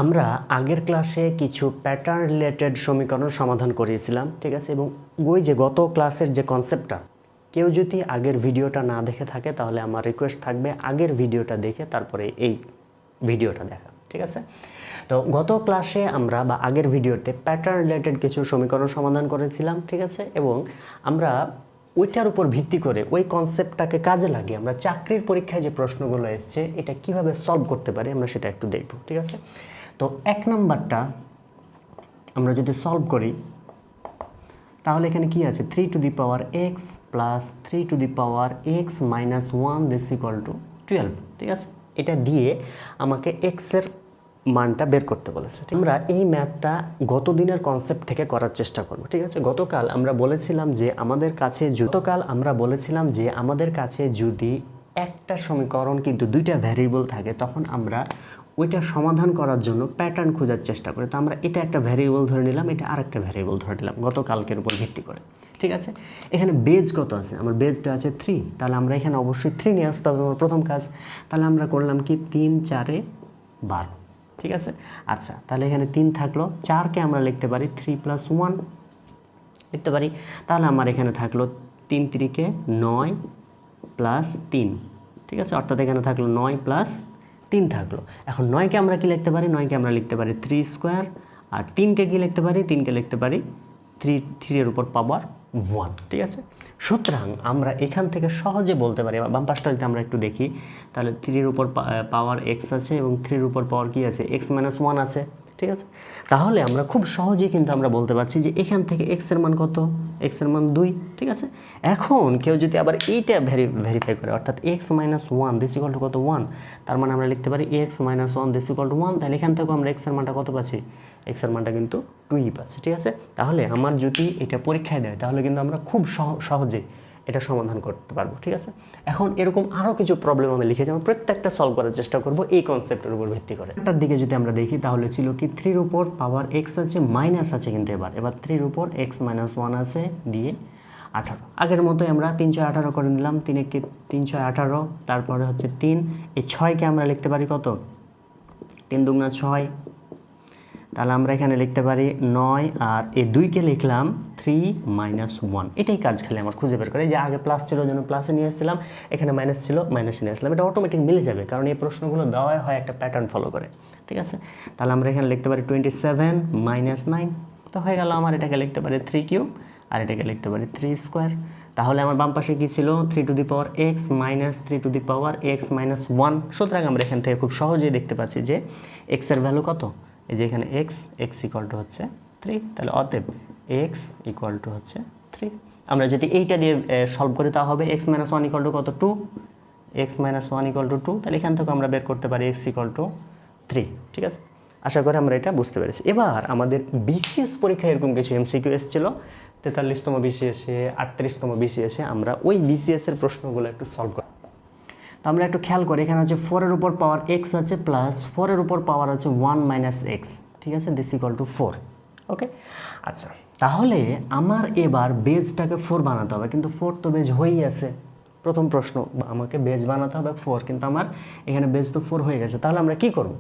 আমরা আগের ক্লাসে কিছু প্যাটার্ন রিলেটেড সমীকরণ সমাধান করিয়েছিলাম, ঠিক আছে। এবং ওই যে গত ক্লাসের যে কনসেপ্টটা, কেউ যদি আগের ভিডিওটা না দেখে থাকে তাহলে আমার রিকোয়েস্ট থাকবে আগের ভিডিওটা দেখে তারপরে এই ভিডিওটা দেখা, ঠিক আছে। তো গত ক্লাসে আমরা বা আগের ভিডিওতে প্যাটার্ন রিলেটেড কিছু সমীকরণ সমাধান করেছিলাম, ঠিক আছে। এবং আমরা ওইটার উপর ভিত্তি করে ওই কনসেপ্টটাকে কাজে লাগিয়ে আমরা চাকরির পরীক্ষায় যে প্রশ্নগুলো এসছে এটা কিভাবে সলভ করতে পারি আমরা সেটা একটু দেখব, ঠিক আছে। তো এক নাম্বারটা আমরা যদি সলভ করি তাহলে এখানে কি আছে 3 two the power x plus 3 two the power x minus 1 this equal two 12, ঠিক আছে। এটা দিয়ে আমাকে এক্সের মানটা বের করতে বলেছে। আমরা এই ম্যাথটা গত দিনের কনসেপ্ট থেকে করার চেষ্টা করব, ঠিক আছে। গতকাল আমরা বলেছিলাম যে আমাদের কাছে যদি একটা সমীকরণ কিন্তু দুইটা ভ্যারিয়েবল থাকে তখন আমরা ওইটা সমাধান করার জন্য প্যাটার্ন খোঁজার চেষ্টা করি। তো আমরা এটা একটা ভ্যারিয়েবল ধরে নিলাম, এটা আরেকটা ভ্যারিয়েবল ধরে নিলাম গতকালকের উপর ভিত্তি করে, ঠিক আছে। এখানে বেজ কত আছে? আমার বেজটা আছে 3, তাহলে আমরা এখানে অবশ্যই 3 নিয়ে আসতে হবে আমার প্রথম কাজ। তাহলে আমরা করলাম কি 3 4 12, ঠিক আছে। আচ্ছা, তাহলে এখানে 3 থাকলো, 4কে আমরা লিখতে পারি 3 প্লাস 1 লিখতে পারি। তাহলে আমার এখানে থাকলো 3 3 9 প্লাস 3, ঠিক আছে। অর্থাৎ এখানে থাকলো 9 প্লাস 3 থাকলো। এখন 9কে আমরা কি লিখতে পারি? 9কে আমরা লিখতে পারি 3 স্কোয়ার, আর 3কে কি লিখতে পারি? 3কে লিখতে পারি 3 এর উপর পাওয়ার 1, ঠিক আছে। সুতরাং আমরা এখান থেকে সহজে বলতে পারি, বাম পাশটা যদি আমরা একটু দেখি তাহলে 3 এর উপর পাওয়ার এক্স আছে এবং 3 এর উপর পাওয়ার কি আছে? এক্স মাইনাস 1 আছে, ঠিক আছে। তাহলে আমরা খুব সহজেই কিন্তু আমরা বলতে পারছি যে এখান থেকে এক্সের মান কত? এক্সের মান 2, ঠিক আছে। এখন কেউ যদি আবার এইটা ভেরিফাই করে, অর্থাৎ x minus 1 this equal two কত? 1, তার মানে আমরা লিখতে পারি x minus 1 this equal two 1। তাহলে এখান থেকেও আমরা এক্সের মানটা কত পাচ্ছি? এক্সের মানটা কিন্তু 2ই পাচ্ছি, ঠিক আছে। তাহলে আমার যদি এটা পরীক্ষায় দেয় তাহলে কিন্তু আমরা খুব সহজে এটা সমাধান করতে পারবো, ঠিক আছে। এখন এরকম আরও কিছু প্রবলেম আমি লিখে যাবো, প্রত্যেকটা সলভ করার চেষ্টা করব এই কনসেপ্টের উপর ভিত্তি করে। একটার দিকে যদি আমরা দেখি তাহলে ছিল কি 3 এর উপর পাওয়ার এক্স আছে, মাইনাস আছে কিন্তু এবার 3 এর উপর এক্স মাইনাস 1 আছে দিয়ে 18। আগের মতোই আমরা 3 6 18 করে নিলাম, 3 একে 3 6 18, তারপরে হচ্ছে 3, এই 6কে আমরা লিখতে পারি কত? 3 দুগুণা 6, তাহলে আমরা এখানে লিখতে পারি 9, আর এই 2কে লিখলাম 3 মাইনাস 1। এটাই কাজ খালি আমার খুঁজে বের করে, যে আগে প্লাস ছিল জন্য প্লাসে নিয়ে এসেছিলাম, এখানে মাইনাস ছিল মাইনাসে নিয়ে আসলাম। এটা অটোমেটিক মিলে যাবে কারণ এই প্রশ্নগুলো দেওয়াই হয় একটা প্যাটার্ন ফলো করে, ঠিক আছে। তাহলে আমরা এখানে লিখতে পারি 27 মাইনাস 9, তো হয়ে গেল। আমার এটাকে লিখতে পারি 3 কিউব আর এটাকে লিখতে পারি 3 স্কোয়ার। তাহলে আমার বাম পাশে কী ছিল? 3 two the power x minus 3 two the power x minus 1। সুতরাং আমরা এখান থেকে খুব সহজেই দেখতে পাচ্ছি যে এক্সের ভ্যালু কত? এই যে এখানে এক্স ইকুয়াল টু হচ্ছে 3, তাহলে অতএব এক্স ইকুয়াল টু হচ্ছে 3। আমরা যদি এইটা দিয়ে সলভ করি তা হবে এক্স মাইনাস 1 ইকুয়াল টু কত? 2, এক্স মাইনাস 1 ইকুয়াল টু 2। তাহলে এখান থেকে আমরা বের করতে পারি এক্স ইকুয়াল টু 3, ঠিক আছে। আশা করি আমরা এটা বুঝতে পেরেছি। এবার আমাদের বিসিএস পরীক্ষায় এরকম কিছু এমসিকিউ এসেছিল, 43তম বিসিএসে 38তম বিসিএসে আমরা ওই বিসিএসের প্রশ্নগুলো একটু সলভ করি। তো আমরা একটু খেয়াল করি, এখানে আছে 4 এর উপর পাওয়ার এক্স আছে প্লাস 4 এর উপর পাওয়ার আছে 1 মাইনাস এক্স, ঠিক আছে, দিস ইকুয়াল টু 4, ওকে। আচ্ছা, তাহলে আমার এবার বেজটাকে 4 বানাতে হবে, কিন্তু 4 তো বেজ হয়েই আছে। প্রথম প্রশ্ন আমাকে বেজ বানাতে হবে 4, কিন্তু আমার এখানে বেজ তো 4 হয়ে গেছে। তাহলে আমরা কি করব?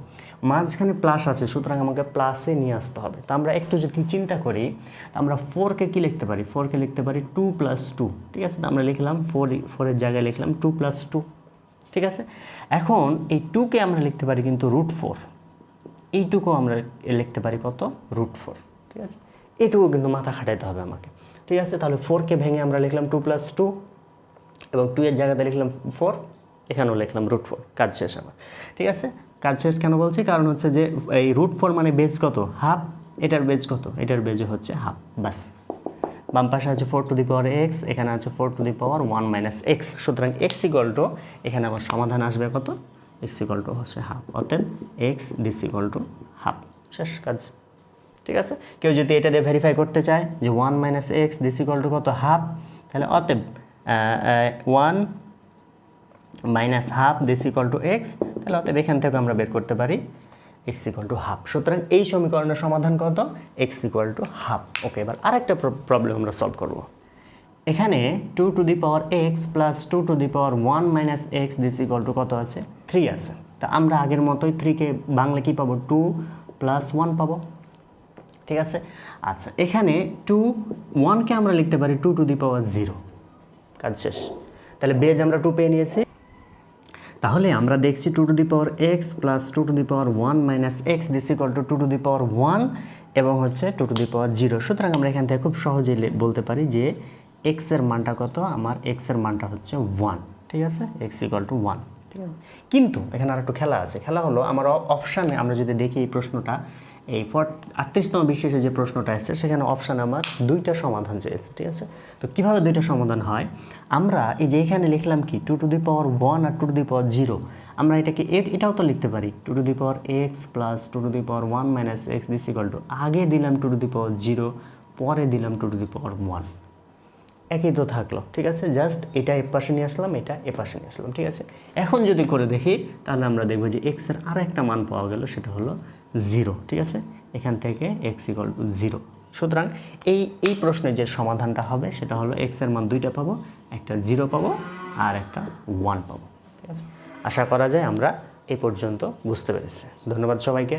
মাঝখানে প্লাস আছে, সুতরাং আমাকে প্লাসে নিয়ে আসতে হবে। তো আমরা একটু যদি চিন্তা করি, আমরা 4কে কি লিখতে পারি? 4কে লিখতে পারি 2 প্লাস 2, ঠিক আছে। তো আমরা লিখলাম 4 এর জায়গায় লিখলাম 2 প্লাস 2, ঠিক আছে। এখন এই 2কে আমরা লিখতে পারি কিন্তু √4, এইটুকু আমরা লিখতে পারি কত? √4, ঠিক আছে। এইটুকু কিন্তু মাথা খাটাইতে হবে আমাকে, ঠিক আছে। তাহলে 4কে ভেঙে আমরা লিখলাম 2 প্লাস 2 এবং 2 এর জায়গাতে লিখলাম 4, এখানেও লিখলাম √4। কাজ শেষ আমার, ঠিক আছে। কাজ শেষ কেন বলছি? কারণ হচ্ছে যে এই √4 মানে বেজ কত? হাফ। এটার বেজ কত? এটার বেজ হচ্ছে হাফ, বাস। বাম পাশে আছে 4 টু দি পাওয়ার এক্স, এখানে আছে 4 two the power 1 minus x. সুতরাং এক্স ইকুয়াল টু, এখানে আমার সমাধান আসবে কত? এক্স ইকুয়াল টু হচ্ছে হাফ, অতএব x this equal to half. শেষ কাজ, ঠিক আছে। কেউ যদি এটা দিয়ে ভেরিফাই করতে চায় যে 1 minus x this equal two কত? হাফ, তাহলে অতএব 1 minus half this equal two x, তাহলে অতএব এখান থেকে আমরা বের করতে পারি এক্স ইকুয়াল টু হাফ। সুতরাং এই সমীকরণের সমাধান কত? এক্স ইকুয়াল টু হাফ, ওকে। এবার আরেকটা প্রবলেম আমরা সলভ করব। এখানে 2 to the power x plus 2 to the power 1 minus x this equal two কত আছে? 3 আছে। তা আমরা আগের মতোই 3কে বাংলা কী পাবো? 2 প্লাস 1 পাবো, ঠিক আছে। আচ্ছা, এখানে 2 1কে আমরা লিখতে পারি 2 টু দি পাওয়ার 0, কাজ শেষ। তাহলে বেজ আমরা 2 পেয়ে নিয়েছি। তাহলে আমরা দেখছি 2 to the power x plus 2 to the power 1 minus x this equal to 2 to the power 1 এবং হচ্ছে 2 টু দি পাওয়ার 0। সুতরাং আমরা এখান থেকে খুব সহজেই বলতে পারি যে এক্সের মানটা কত, আমার এক্সের মানটা হচ্ছে 1, ঠিক আছে, এক্স ইকুয়াল টু 1, ঠিক আছে। কিন্তু এখানে আর একটু খেলা আছে। খেলা হলো আমার অপশানে আমরা যদি দেখি এই প্রশ্নটা, এই 38তম বিশেষে যে প্রশ্নটা আসছে সেখানে অপশানে আমার দুইটা সমাধান চেয়েছে, ঠিক আছে। তো কীভাবে দুইটা সমাধান হয়, আমরা এই যে এখানে লিখলাম কি 2 to the power 1 R 2 to the পাওয়ার 0, আমরা এটাকে এটাও তো লিখতে পারি 2 to the power x plus 2 to the power 1 minus x this equal two, আগে দিলাম 2 টু দি পাওয়ার 0, পরে দিলাম 2 টু দি পাওয়ার 1, একই তো থাকলো, ঠিক আছে। জাস্ট এটা এ পাশে নিয়ে আসলাম, এটা এ পাশে নিয়ে আসলাম, ঠিক আছে। এখন যদি করে দেখি তাহলে আমরা দেখব যে এক্সের আরও একটা মান পাওয়া গেল, সেটা হলো 0, ঠিক আছে। এখান থেকে এক্স ইকুয়াল টু 0। সুতরাং এই প্রশ্নের যে সমাধানটা হবে সেটা হলো এক্সের মান দুইটা পাবো, একটা 0 পাবো আর একটা 1 পাবো, ঠিক আছে। আশা করা যায় আমরা এই পর্যন্ত বুঝতে পেরেছি। ধন্যবাদ সবাইকে।